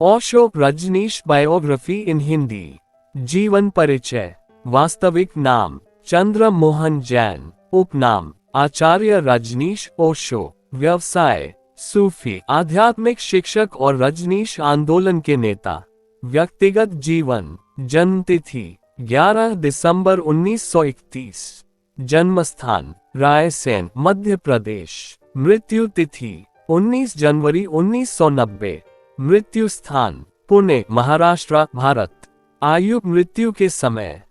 Osho Rajneesh biography इन हिंदी। जीवन परिचय। वास्तविक नाम चंद्र मोहन जैन। उपनाम आचार्य रजनीश ओशो। व्यवसाय सूफी आध्यात्मिक शिक्षक और रजनीश आंदोलन के नेता। व्यक्तिगत जीवन। जन्मतिथि 11 दिसंबर 1931। जन्मस्थान रायसेन मध्य प्रदेश। मृत्यु तिथि 19 जनवरी 1990। मृत्यु स्थान पुणे महाराष्ट्र भारत। आयु मृत्यु के समय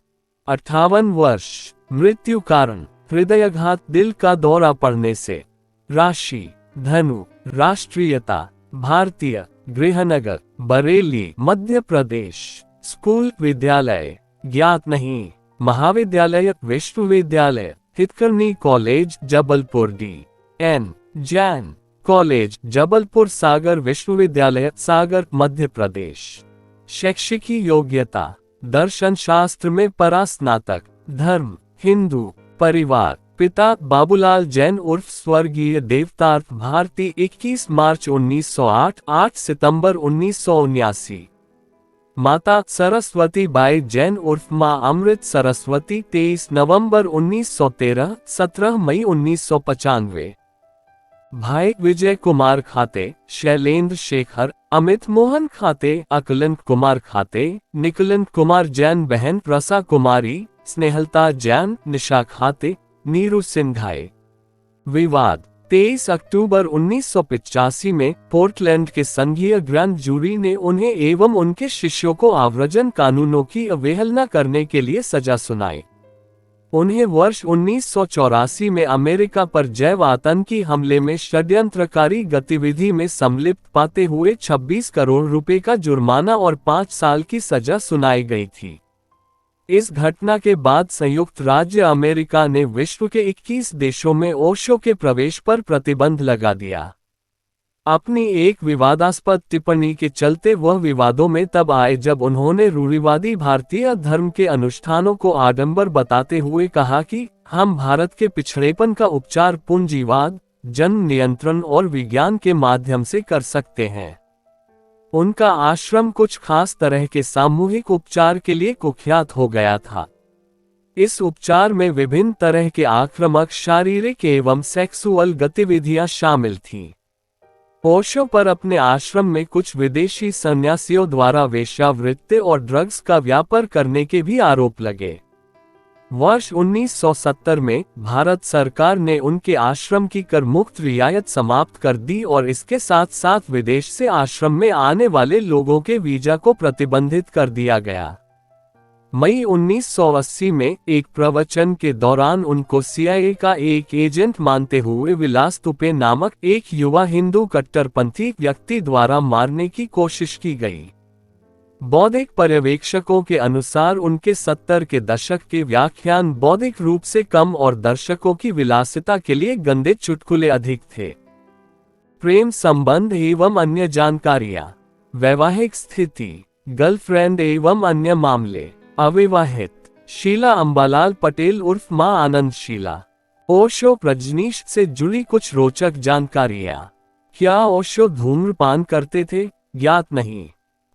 58 वर्ष। मृत्यु कारण हृदयाघात दिल का दौरा पड़ने से। राशि धनु। राष्ट्रीयता भारतीय। गृहनगर बरेली मध्य प्रदेश। स्कूल विद्यालय ज्ञात नहीं। महाविद्यालय विश्वविद्यालय Hitkarini college Jabalpur D.N. Jain college Jabalpur. Sagar विश्वविद्यालय सागर मध्य प्रदेश। शैक्षिक योग्यता दर्शन शास्त्र में परास्नातक। धर्म हिंदू। परिवार पिता बाबूलाल जैन उर्फ स्वर्गीय देवतार्थ भारती 21 मार्च 1908 8 सितंबर 1979। माता सरस्वती बाई जैन उर्फ मां अमृत सरस्वती 23 नवंबर 1913 17 मई 1995। भाई विजय कुमार खाते, शैलेंद्र शेखर, अमित मोहन खाते, अकलन कुमार खाते, निकलन कुमार जैन। बहन रसा कुमारी, स्नेहलता जैन, निशा खाते, नीरू सिंघाए। विवाद 23 अक्टूबर 1985 में पोर्टलैंड के संघीय ग्रैंड जूरी ने उन्हें एवं उनके शिष्यों को आव्रजन कानूनों की अवहेलना करने के लिए सजा सुनाई। उन्हें वर्ष 1984 में अमेरिका पर जैव आतंकी हमले में षड्यंत्रकारी गतिविधि में सम्मिलित पाते हुए 26 करोड़ रुपए का जुर्माना और 5 साल की सजा सुनाई गई थी। इस घटना के बाद संयुक्त राज्य अमेरिका ने विश्व के 21 देशों में ओशो के प्रवेश पर प्रतिबंध लगा दिया। अपनी एक विवादास्पद टिप्पणी के चलते वह विवादों में तब आए जब उन्होंने रूढ़िवादी भारतीय धर्म के अनुष्ठानों को आडंबर बताते हुए कहा कि हम भारत के पिछड़ेपन का उपचार पूंजीवाद, जन्म नियंत्रण और विज्ञान के माध्यम से कर सकते हैं। उनका आश्रम कुछ खास तरह के सामूहिक उपचार के लिए कुख्यात हो गया था। इस उपचार में विभिन्न तरह के आक्रामक शारीरिक एवं सेक्सुअल गतिविधियां शामिल थीं। ओशो पर अपने आश्रम में कुछ विदेशी सन्यासियों द्वारा वेश्यावृत्ति और ड्रग्स का व्यापार करने के भी आरोप लगे। वर्ष 1970 में भारत सरकार ने उनके आश्रम की कर मुक्त रियायत समाप्त कर दी और इसके साथ साथ विदेश से आश्रम में आने वाले लोगों के वीजा को प्रतिबंधित कर दिया गया। मई 1980 में एक प्रवचन के दौरान उनको CIA का एक एजेंट मानते हुए विलास दुबे नामक एक युवा हिंदू कट्टरपंथी व्यक्ति द्वारा मारने की कोशिश की गई। बौद्धिक पर्यवेक्षकों के अनुसार उनके 70 के दशक के व्याख्यान बौद्धिक रूप से कम और दर्शकों की विलासिता के लिए गंदे चुटकुले अधिक थे। प्रेम संबंध एवं अन्य जानकारियां। वैवाहिक स्थिति गर्लफ्रेंड एवं अन्य मामले। अविवाहित शीला अंबालाल पटेल उर्फ मां आनंद शीला। ओशो रजनीश से जुड़ी कुछ रोचक जानकारियां। क्या ओशो धूम्रपान करते थे? ज्ञात नहीं।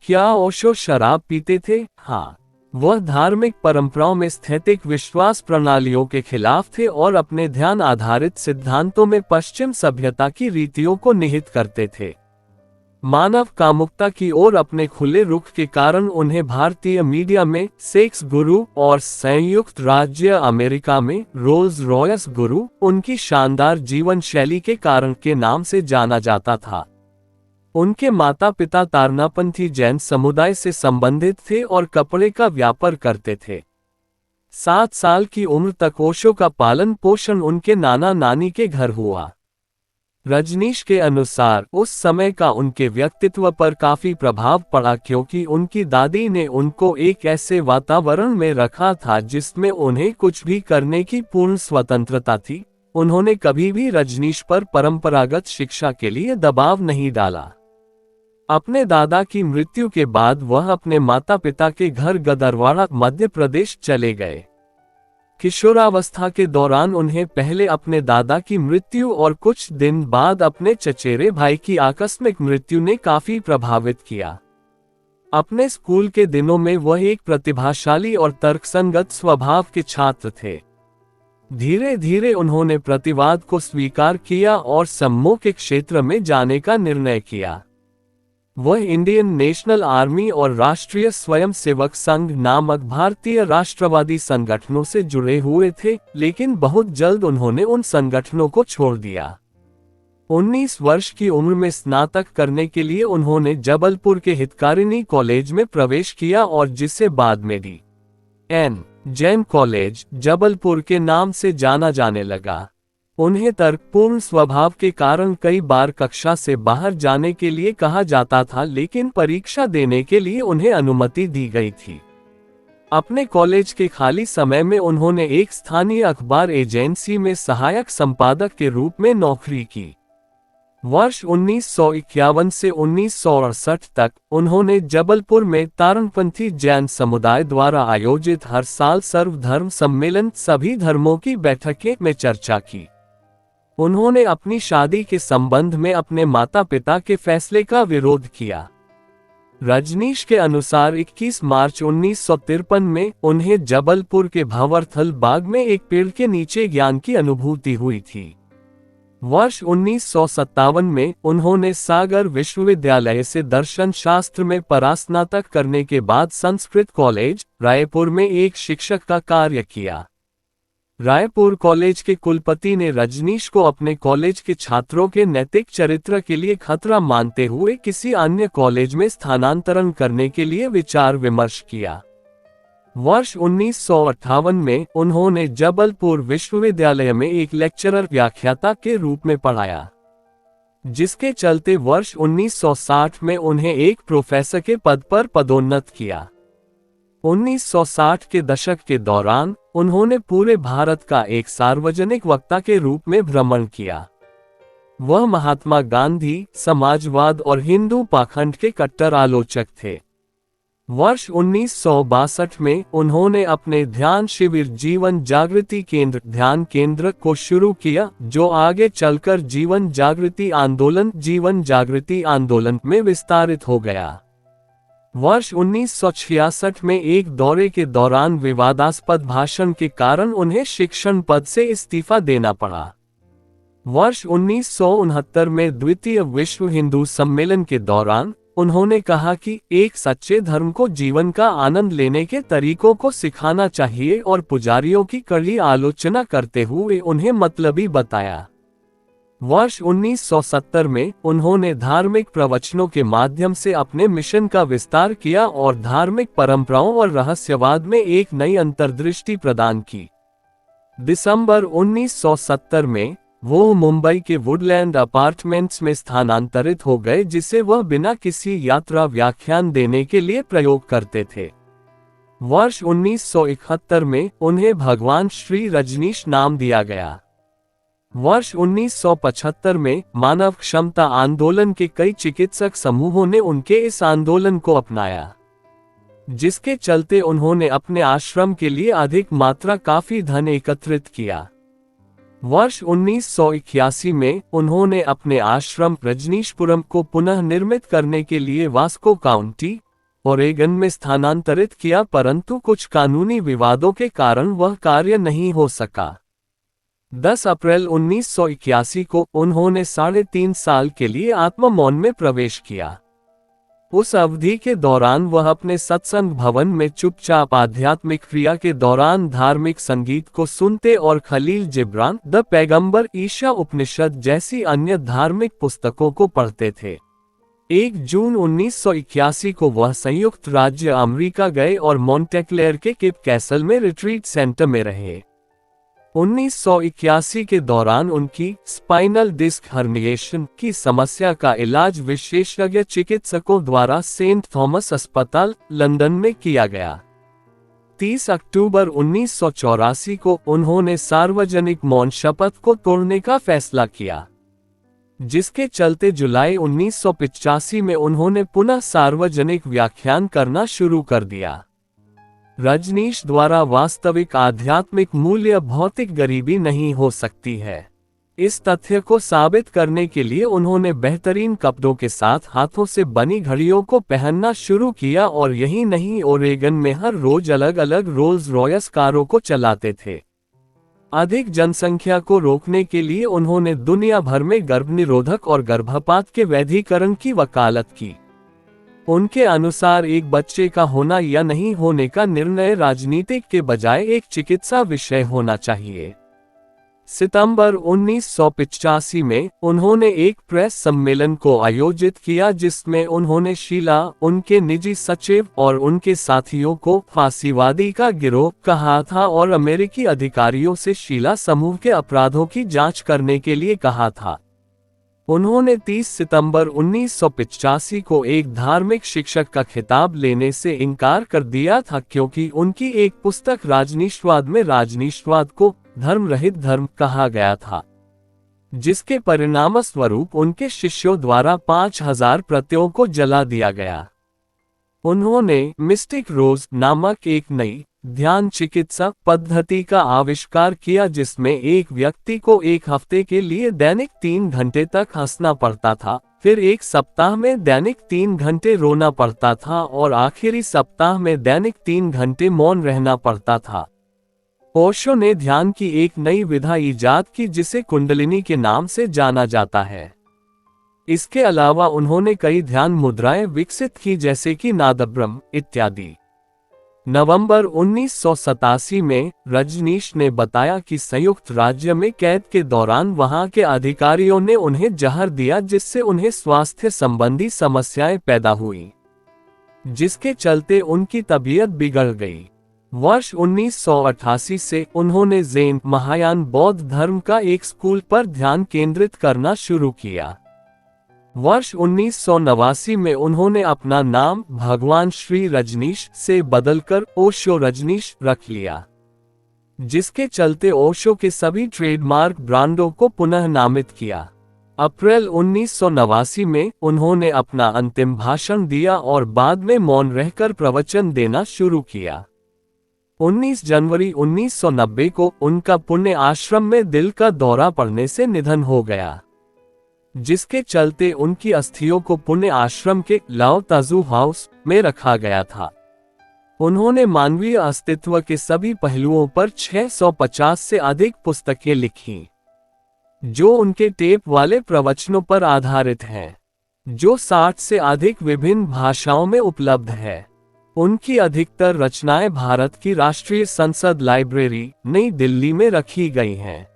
क्या ओशो शराब पीते थे? हाँ। वह धार्मिक परंपराओं में स्थैतिक विश्वास प्रणालियों के खिलाफ थे और अपने ध्यान आधारित सिद्धांतों में पश्चिम सभ्यता की रीतियों को निहित करते थे। मानव कामुकता की ओर अपने खुले रुख के कारण उन्हें भारतीय मीडिया में सेक्स गुरु और संयुक्त राज्य अमेरिका में रोल्स रॉयस गुरु उनकी शानदार जीवन शैली के कारण के नाम से जाना जाता था। उनके माता पिता तारनापंथी जैन समुदाय से संबंधित थे और कपड़े का व्यापार करते थे। 7 साल की उम्र तक ओशो का पालन पोषण उनके नाना नानी के घर हुआ। रजनीश के अनुसार उस समय का उनके व्यक्तित्व पर काफी प्रभाव पड़ा क्योंकि उनकी दादी ने उनको एक ऐसे वातावरण में रखा था जिसमें उन्हें कुछ भी करने की पूर्ण स्वतंत्रता थी। उन्होंने कभी भी रजनीश पर परंपरागत शिक्षा के लिए दबाव नहीं डाला। अपने दादा की मृत्यु के बाद वह अपने माता पिता के घर गदरवाड़ा मध्य प्रदेश चले गए। किशोरावस्था के दौरान उन्हें पहले अपने दादा की मृत्यु और कुछ दिन बाद अपने चचेरे भाई की आकस्मिक मृत्यु ने काफी प्रभावित किया। अपने स्कूल के दिनों में वह एक प्रतिभाशाली और तर्कसंगत स्वभाव के छात्र थे। धीरे धीरे उन्होंने प्रतिवाद को स्वीकार किया और सम्मोह के क्षेत्र में जाने का निर्णय किया। वह इंडियन नेशनल आर्मी और राष्ट्रीय स्वयंसेवक संघ नामक भारतीय राष्ट्रवादी संगठनों से जुड़े हुए थे, लेकिन बहुत जल्द उन्होंने उन संगठनों को छोड़ दिया। 19 वर्ष की उम्र में स्नातक करने के लिए उन्होंने जबलपुर के हितकारिणी कॉलेज में प्रवेश किया और जिसे बाद में D.N. जैन कॉलेज जबलपुर के नाम से जाना जाने लगा। उन्हें तर्कपूर्ण स्वभाव के कारण कई बार कक्षा से बाहर जाने के लिए कहा जाता था, लेकिन परीक्षा देने के लिए उन्हें अनुमति दी गई थी। अपने कॉलेज के खाली समय में उन्होंने एक स्थानीय अखबार एजेंसी में सहायक संपादक के रूप में नौकरी की। वर्ष 1951 से 1968 तक उन्होंने जबलपुर में तारणपंथी जैन समुदाय द्वारा आयोजित हर साल सर्वधर्म सम्मेलन सभी धर्मों की बैठकें में चर्चा की। उन्होंने अपनी शादी के संबंध में अपने माता पिता के फैसले का विरोध किया। रजनीश के अनुसार 21 मार्च 1953 में उन्हें जबलपुर के भंवरथल बाग में एक पेड़ के नीचे ज्ञान की अनुभूति हुई थी। वर्ष 1957 में उन्होंने सागर विश्वविद्यालय से दर्शन शास्त्र में परास्नातक करने के बाद संस्कृत कॉलेज रायपुर में एक शिक्षक का कार्य किया। रायपुर कॉलेज के कुलपति ने रजनीश को अपने कॉलेज के छात्रों के नैतिक चरित्र के लिए खतरा मानते हुए किसी अन्य कॉलेज में स्थानांतरण करने के लिए विचार विमर्श किया। वर्ष 1958 में उन्होंने जबलपुर विश्वविद्यालय में एक लेक्चरर व्याख्याता के रूप में पढ़ाया, जिसके चलते वर्ष 1960 में उन्हें एक प्रोफेसर के पद पर पदोन्नत किया। 1960 के दशक के दौरान उन्होंने पूरे भारत का एक सार्वजनिक वक्ता के रूप में भ्रमण किया। वह महात्मा गांधी, समाजवाद और हिंदू पाखंड के कट्टर आलोचक थे। वर्ष 1962 में उन्होंने अपने ध्यान शिविर जीवन जागृति केंद्र ध्यान केंद्र को शुरू किया, जो आगे चलकर जीवन जागृति आंदोलन में विस्तारित हो गया। वर्ष 1966 में एक दौरे के दौरान विवादास्पद भाषण के कारण उन्हें शिक्षण पद से इस्तीफा देना पड़ा। वर्ष 1969 में द्वितीय विश्व हिंदू सम्मेलन के दौरान उन्होंने कहा कि एक सच्चे धर्म को जीवन का आनंद लेने के तरीकों को सिखाना चाहिए और पुजारियों की कड़ी आलोचना करते हुए उन्हें मतलबी बताया। वर्ष 1970 में उन्होंने धार्मिक प्रवचनों के माध्यम से अपने मिशन का विस्तार किया और धार्मिक परंपराओं और रहस्यवाद में एक नई अंतर्दृष्टि प्रदान की। दिसंबर 1970 में वो मुंबई के वुडलैंड अपार्टमेंट्स में स्थानांतरित हो गए, जिसे वह बिना किसी यात्रा व्याख्यान देने के लिए प्रयोग करते थे। वर्ष 1971 में उन्हें भगवान श्री रजनीश नाम दिया गया। वर्ष 1975 में मानव क्षमता आंदोलन के कई चिकित्सक समूहों ने उनके इस आंदोलन को अपनाया, जिसके चलते उन्होंने अपने आश्रम के लिए अधिक मात्रा काफी धन एकत्रित किया। वर्ष 1981 में उन्होंने अपने आश्रम रजनीशपुरम को पुनः निर्मित करने के लिए वास्को काउंटी, ओरेगन में स्थानांतरित किया, परंतु कुछ कानूनी विवादों के कारण वह कार्य नहीं हो सका। 10 अप्रैल 1981 को उन्होंने 3.5 साल के लिए आत्ममौन में प्रवेश किया। उस अवधि के दौरान वह अपने सत्संग भवन में चुपचाप आध्यात्मिक क्रिया के दौरान धार्मिक संगीत को सुनते और खलील जिब्रान, द पैगंबर ईशा उपनिषद जैसी अन्य धार्मिक पुस्तकों को पढ़ते थे। 1 जून 1981 को वह संयुक्त राज्य अमेरिका गए और मॉन्टेक्लेयर के किप कैसल में रिट्रीट सेंटर में रहे। 1981 के दौरान उनकी स्पाइनल डिस्क हर्निएशन की समस्या का इलाज विशेषज्ञ चिकित्सकों द्वारा सेंट थॉमस अस्पताल लंदन में किया गया। 30 अक्टूबर 1984 को उन्होंने सार्वजनिक मौन शपथ को तोड़ने का फैसला किया, जिसके चलते जुलाई 1985 में उन्होंने पुनः सार्वजनिक व्याख्यान करना शुरू कर दिया। रजनीश द्वारा वास्तविक आध्यात्मिक मूल्य भौतिक गरीबी नहीं हो सकती है। इस तथ्य को साबित करने के लिए उन्होंने बेहतरीन कपड़ों के साथ हाथों से बनी घड़ियों को पहनना शुरू किया और यही नहीं, ओरेगन में हर रोज अलग अलग रोल्स रॉयस कारों को चलाते थे। अधिक जनसंख्या को रोकने के लिए उन्होंने दुनिया भर में गर्भनिरोधक और गर्भपात के वैधीकरण की वकालत की। उनके अनुसार एक बच्चे का होना या नहीं होने का निर्णय राजनीतिक के बजाय एक चिकित्सा विषय होना चाहिए। सितंबर 1985 में उन्होंने एक प्रेस सम्मेलन को आयोजित किया जिसमें उन्होंने शीला, उनके निजी सचिव और उनके साथियों को फांसीवादी का गिरोह कहा था और अमेरिकी अधिकारियों से शीला समूह के अपराधों की जांच करने के लिए कहा था। उन्होंने 30 सितंबर 1985 को एक धार्मिक शिक्षक का खिताब लेने से इनकार कर दिया था क्योंकि उनकी एक पुस्तक राजनीशवाद में राजनीशवाद को धर्म रहित धर्म कहा गया था, जिसके परिणामस्वरूप उनके शिष्यों द्वारा 5000 प्रतियों को जला दिया गया। उन्होंने मिस्टिक रोज नामक एक नई ध्यान चिकित्सा पद्धति का आविष्कार किया जिसमें एक व्यक्ति को एक हफ्ते के लिए दैनिक 3 घंटे तक हंसना पड़ता था, फिर एक सप्ताह में दैनिक 3 घंटे रोना पड़ता था और आखिरी सप्ताह में दैनिक 3 घंटे मौन रहना पड़ता था। ओशो ने ध्यान की एक नई विधा इजाद की जिसे कुंडलिनी के नाम से जाना जाता है। इसके अलावा उन्होंने कई ध्यान मुद्राएं विकसित की जैसे कि नादब्रह्म इत्यादि। नवंबर 1987 में रजनीश ने बताया कि संयुक्त राज्य में कैद के दौरान वहां के अधिकारियों ने उन्हें जहर दिया जिससे उन्हें स्वास्थ्य संबंधी समस्याएं पैदा हुई, जिसके चलते उनकी तबीयत बिगड़ गई। वर्ष 1988 से उन्होंने ज़ेन महायान बौद्ध धर्म का एक स्कूल पर ध्यान केंद्रित करना शुरू किया। वर्ष 1989 में उन्होंने अपना नाम भगवान श्री रजनीश से बदलकर ओशो रजनीश रख लिया, जिसके चलते ओशो के सभी ट्रेडमार्क ब्रांडों को पुनः नामित किया। अप्रैल 1989 में उन्होंने अपना अंतिम भाषण दिया और बाद में मौन रहकर प्रवचन देना शुरू किया। 19 जनवरी 1990 को उनका पुण्य आश्रम में दिल का दौरा पड़ने से निधन हो गया, जिसके चलते उनकी अस्थियों को पुण्य आश्रम के लाओ ताजू हाउस में रखा गया था। उन्होंने मानवीय अस्तित्व के सभी पहलुओं पर 650 से अधिक पुस्तकें लिखीं, जो उनके टेप वाले प्रवचनों पर आधारित हैं, जो 60 से अधिक विभिन्न भाषाओं में उपलब्ध है। उनकी अधिकतर रचनाएं भारत की राष्ट्रीय संसद लाइब्रेरी नई दिल्ली में रखी गई हैं।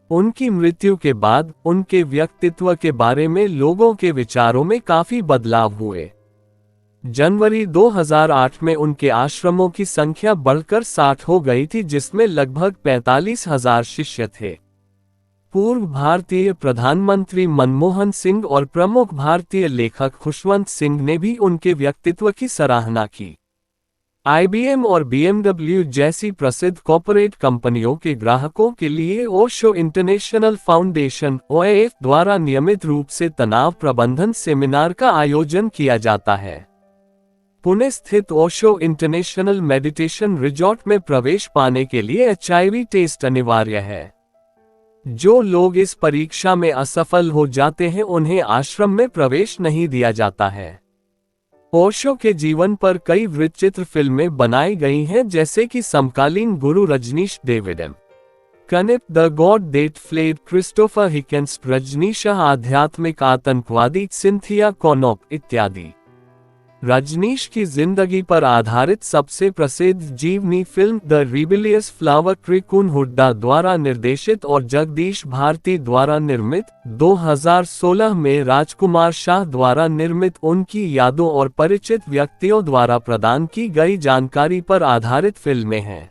उनकी मृत्यु के बाद उनके व्यक्तित्व के बारे में लोगों के विचारों में काफी बदलाव हुए। जनवरी 2008 में उनके आश्रमों की संख्या बढ़कर 60 हो गई थी, जिसमें लगभग 45,000 शिष्य थे। पूर्व भारतीय प्रधानमंत्री मनमोहन सिंह और प्रमुख भारतीय लेखक खुशवंत सिंह ने भी उनके व्यक्तित्व की सराहना की। IBM और BMW जैसी प्रसिद्ध कॉर्पोरेट कंपनियों के ग्राहकों के लिए ओशो इंटरनेशनल फाउंडेशन OIF द्वारा नियमित रूप से तनाव प्रबंधन सेमिनार का आयोजन किया जाता है। पुणे स्थित ओशो इंटरनेशनल मेडिटेशन रिजॉर्ट में प्रवेश पाने के लिए HIV टेस्ट अनिवार्य है। जो लोग इस परीक्षा में असफल हो जाते हैं उन्हें आश्रम में प्रवेश नहीं दिया जाता है। ओशो के जीवन पर कई वृत्तचित्र फिल्में बनाई गई हैं, जैसे कि समकालीन Guru Rajneesh David M. Knapp, the God that failed, Christopher Hitchens, Rajneesh आध्यात्मिक आतंकवादी, सिंथिया कॉनॉप इत्यादि। रजनीश की जिंदगी पर आधारित सबसे प्रसिद्ध जीवनी फिल्म द रिबेलियस फ्लावर त्रिकुन हुड्डा द्वारा निर्देशित और जगदीश भारती द्वारा निर्मित 2016 में राजकुमार शाह द्वारा निर्मित उनकी यादों और परिचित व्यक्तियों द्वारा प्रदान की गई जानकारी पर आधारित फिल्में हैं।